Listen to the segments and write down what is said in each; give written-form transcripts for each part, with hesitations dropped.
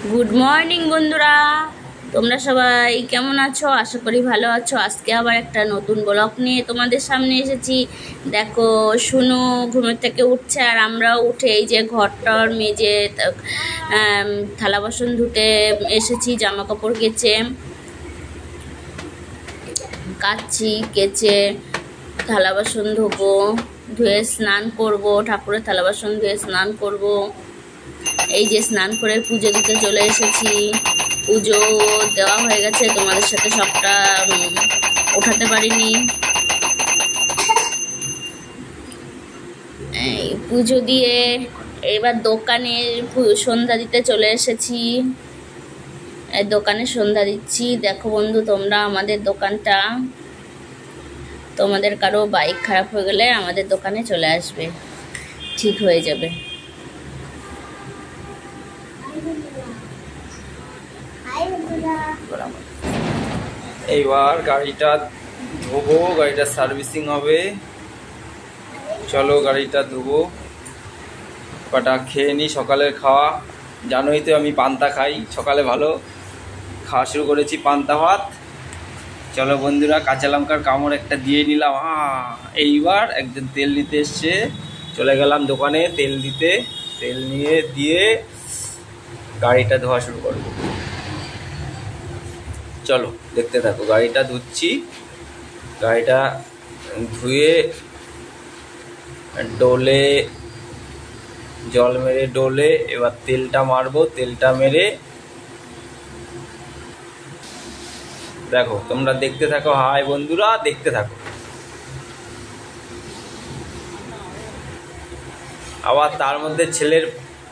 Good morning বন্ধুরা, তোমরা সবাই কেমন আছো? আশা করি ভালো আছো। আজকে আবার একটা নতুন ব্লগ নিয়ে তোমাদের সামনে এসেছি। দেখো, শুনু ঘুমের থেকে উঠছে আর আমরাও উঠে এই যে ঘরটার মেজে থালা বাসন ধুতে এসেছি। জামা কাপড় কেচে কাচ্ছি, কেচে থালা বাসন ধোবো, ধুয়ে স্নান করব, ঠাকুরের থালা বাসন ধুয়ে স্নান করব। এই যে স্নান করে পুজো দিতে চলে এসেছি। পুজো দেওয়া হয়ে গেছে, তোমাদের সাথে সবটা ওঠাতে পারিনি। এই পুজো দিয়ে এবার দোকানে সন্ধ্যা দিতে চলে এসেছি। দোকানে সন্ধ্যা দিচ্ছি। দেখো বন্ধু, তোমরা আমাদের দোকানটা, তোমাদের কারো বাইক খারাপ হয়ে গেলে আমাদের দোকানে চলে আসবে, ঠিক হয়ে যাবে। এইবার গাড়িটা ধোবো, গাড়িটা সার্ভিসিং হবে। চলো গাড়িটা ধোবো, কটা খেয়ে নিই। সকালের খাওয়া জানোই তো, আমি পান্তা খাই সকালে, ভালো খাওয়া শুরু করেছি পান্তা ভাত। চলো বন্ধুরা, কাঁচা লঙ্কার কামড় একটা দিয়ে নিলাম। এইবার একজন তেল নিতে এসছে, চলে গেলাম দোকানে তেল দিতে। তেল দিয়ে গাড়িটা ধোয়া শুরু করবো। চলো দেখতে থাকো, গাড়িটা ধুচ্ছি। গাড়িটা ধুয়ে ডোলে জল মেরে ডোলে এবার তেলটা মারবো। তেলটা মেরে দেখো, তোমরা দেখতে থাকো। হাই বন্ধুরা, দেখতে থাকো। আবার তার মধ্যে ছেলের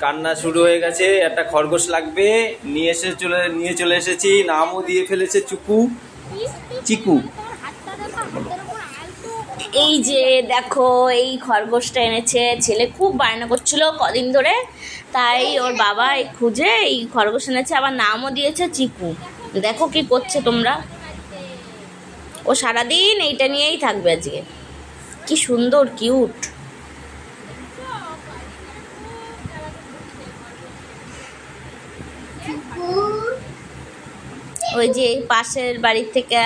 কান্না শুরু হয়ে গেছে, একটা খরগোশ লাগবে, নিয়ে চলে এসেছি। নামও দিয়ে ফেলেছে চিকু। এই যে দেখো, এই খরগোশটা এনেছে। ছেলে খুব বায়না করছিল কদিন ধরে, তাই ওর বাবা খুঁজে এই খরগোশ এনেছে, আবার নামও দিয়েছে চিকু। দেখো কি করছে তোমরা। ও সারাদিন এইটা নিয়েই থাকবে আজকে। কি সুন্দর কিউট। ওই যে পাশের বাড়ির থেকে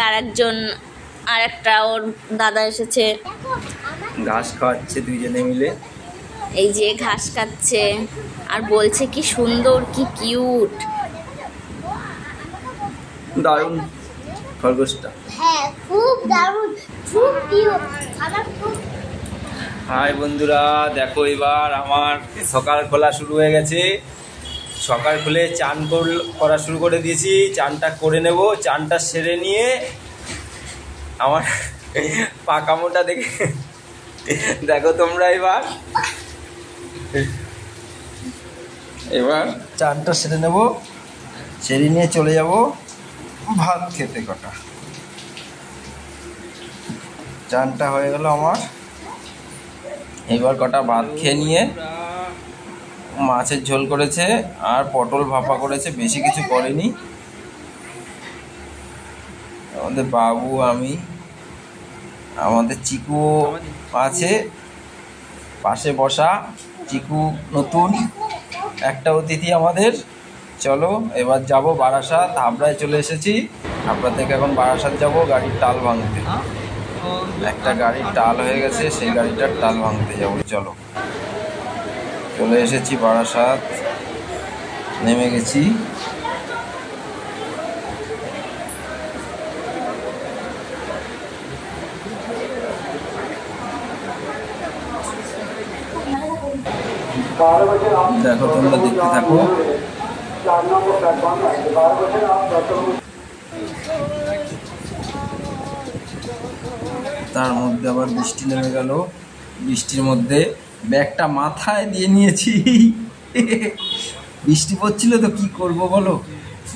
আরেকটা ওর দাদা এসেছে, ঘাস খাওয়াচ্ছে দুইজনে মিলে। এই যে ঘাস খাচ্ছে আর বলছে কি সুন্দর, কি কিউট। দারুণ খরগোশটা। হ্যাঁ, খুব দারুণ, খুব কিউট। হাই বন্ধুরা, দেখো এবার আমার সকাল খোলা শুরু হয়ে গেছে। সকাল খুলে চান করা শুরু করে দিয়েছি। চানটা করে নেব। চানটা সেরে নিয়ে আমার পাকামোটা দেখো তোমরা। এবার চানটা সেরে নেব, সেরে নিয়ে চলে যাব ভাত খেতে। কটা চানটা হয়ে গেল আমার। এবার কটা ভাত খেয়ে নিয়ে, মাছের ঝোল করেছে আর পটল ভাপা করেছে, বেশি কিছু করেনি। আমাদের বাবু, আমি, আমাদের চিকু আছে পাশে বসা। চিকু নতুন একটা অতিথি আমাদের। চলো এবার যাব বারাসাত। হাবড়ায় চলে এসেছি। হাবড়া থেকে এখন বারাসাত যাব গাড়ির টাল ভাঙতে। একটা গাড়ির টাল হয়ে গেছে, সেই গাড়িটার টাল ভাঙতে যাবো। চলো, চলে এসেছি বারাসাত, নেমে গেছি। দেখো তোমরা দেখতে থাকো। তার মধ্যে আবার বৃষ্টি নেমে গেল। বৃষ্টির মধ্যে ব্যাগটা মাথায় দিয়ে নিয়েছি। বৃষ্টি পড়ছিল তো কি করব বলো,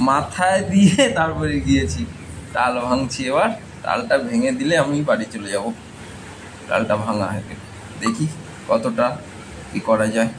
মাথায় দিয়ে তারপরে গিয়েছি। টাল ভাঙছি। এবার টালটা ভেঙে দিলে আমি বাড়ি চলে যাব। টালটা ভাঙা হয়ে গেলে দেখি কতটা কি করা যায়।